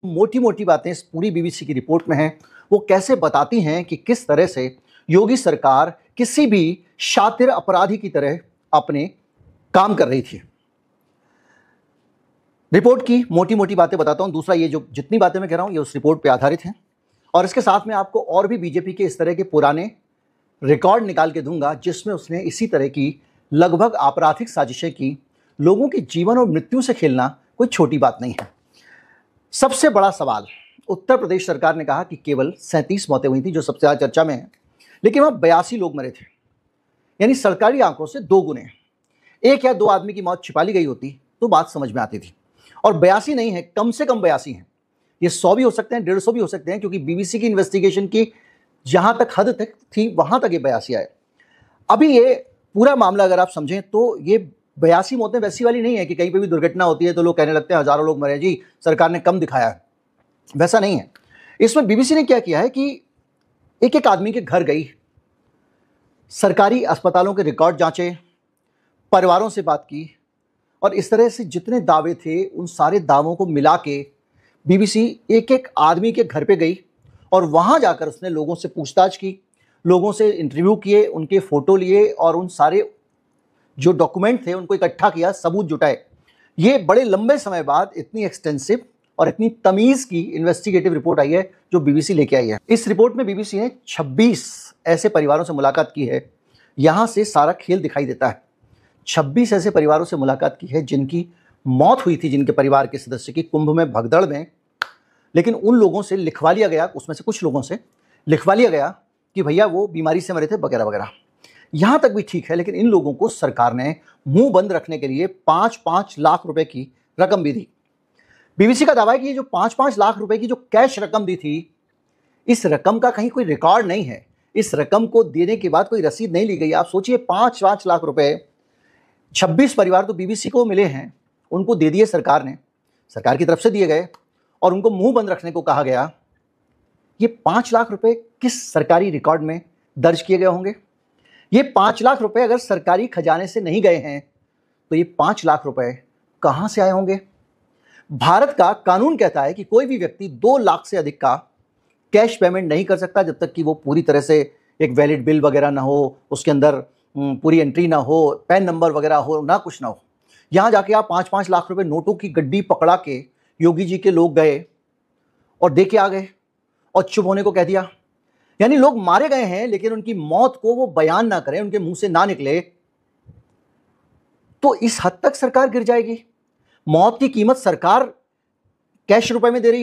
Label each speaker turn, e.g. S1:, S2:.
S1: मोटी मोटी बातें इस पूरी बीबीसी की रिपोर्ट में हैं। वो कैसे बताती हैं कि किस तरह से योगी सरकार किसी भी शातिर अपराधी की तरह अपने काम कर रही थी। रिपोर्ट की मोटी मोटी बातें बताता हूं। दूसरा, ये जो जितनी बातें मैं कह रहा हूं ये उस रिपोर्ट पे आधारित हैं, और इसके साथ में आपको और भी बीजेपी के इस तरह के पुराने रिकॉर्ड निकाल के दूंगा जिसमें उसने इसी तरह की लगभग आपराधिक साजिशें की। लोगों के जीवन और मृत्यु से खेलना कोई छोटी बात नहीं है। सबसे बड़ा सवाल, उत्तर प्रदेश सरकार ने कहा कि केवल 37 मौतें हुई थी, जो सबसे ज्यादा चर्चा में है, लेकिन वहां 82 लोग मरे थे, यानी सरकारी आंकड़ों से 2 गुने। 1 या 2 आदमी की मौत छिपा ली गई होती तो बात समझ में आती थी, और 82 नहीं है, कम से कम 82 हैं। ये 100 भी हो सकते हैं, 150 भी हो सकते हैं, क्योंकि बीबीसी की इन्वेस्टिगेशन की जहां तक हद तक थी वहां तक ये 82 आए। अभी ये पूरा मामला अगर आप समझें तो ये 82 मौतें वैसी वाली नहीं है कि कहीं पे भी दुर्घटना होती है तो लोग कहने लगते हैं हजारों लोग मरे, जी सरकार ने कम दिखाया है। वैसा नहीं है। इसमें बीबीसी ने क्या किया है कि एक एक आदमी के घर गई, सरकारी अस्पतालों के रिकॉर्ड जांचे, परिवारों से बात की, और इस तरह से जितने दावे थे उन सारे दावों को मिला के बीबीसी एक एक आदमी के घर पे गई, और वहां जाकर उसने लोगों से पूछताछ की, लोगों से इंटरव्यू किए, उनके फोटो लिए, और उन सारे जो डॉक्यूमेंट थे उनको इकट्ठा किया, सबूत जुटाए। ये बड़े लंबे समय बाद इतनी एक्सटेंसिव और इतनी तमीज की इन्वेस्टिगेटिव रिपोर्ट आई है जो बीबीसी लेके आई है। इस रिपोर्ट में बीबीसी ने 26 ऐसे परिवारों से मुलाकात की है। यहां से सारा खेल दिखाई देता है। 26 ऐसे परिवारों से मुलाकात की है जिनकी मौत हुई थी, जिनके परिवार के सदस्य की कुंभ में भगदड़ में, लेकिन उन लोगों से लिखवा लिया गया, उसमें से कुछ लोगों से लिखवा लिया गया कि भैया वो बीमारी से मरे थे वगैरह वगैरह। यहां तक भी ठीक है, लेकिन इन लोगों को सरकार ने मुंह बंद रखने के लिए 5-5 लाख रुपए की रकम भी दी। बीबीसी का दावा है कि ये जो 5-5 लाख रुपए की जो कैश रकम दी थी, इस रकम का कहीं कोई रिकॉर्ड नहीं है। इस रकम को देने के बाद कोई रसीद नहीं ली गई। आप सोचिए, 5-5 लाख रुपए 26 परिवार तो बीबीसी को मिले हैं, उनको दे दिए सरकार ने, सरकार की तरफ से दिए गए, और उनको मुंह बंद रखने को कहा गया। ये 5 लाख रुपए किस सरकारी रिकॉर्ड में दर्ज किए गए होंगे? ये 5 लाख रुपए अगर सरकारी खजाने से नहीं गए हैं तो ये 5 लाख रुपए कहां से आए होंगे? भारत का कानून कहता है कि कोई भी व्यक्ति 2 लाख से अधिक का कैश पेमेंट नहीं कर सकता जब तक कि वो पूरी तरह से एक वैलिड बिल वगैरह ना हो, उसके अंदर पूरी एंट्री ना हो, पैन नंबर वगैरह हो ना, कुछ ना हो। यहां जाके आप 5-5 लाख रुपए नोटों की गड्डी पकड़ा के योगी जी के लोग गए और दे के आ गए और चुप होने को कह दिया। यानी लोग मारे गए हैं, लेकिन उनकी मौत को वो बयान ना करें, उनके मुंह से ना निकले, तो इस हद तक सरकार गिर जाएगी। मौत की कीमत सरकार कैश रुपए में दे रही है।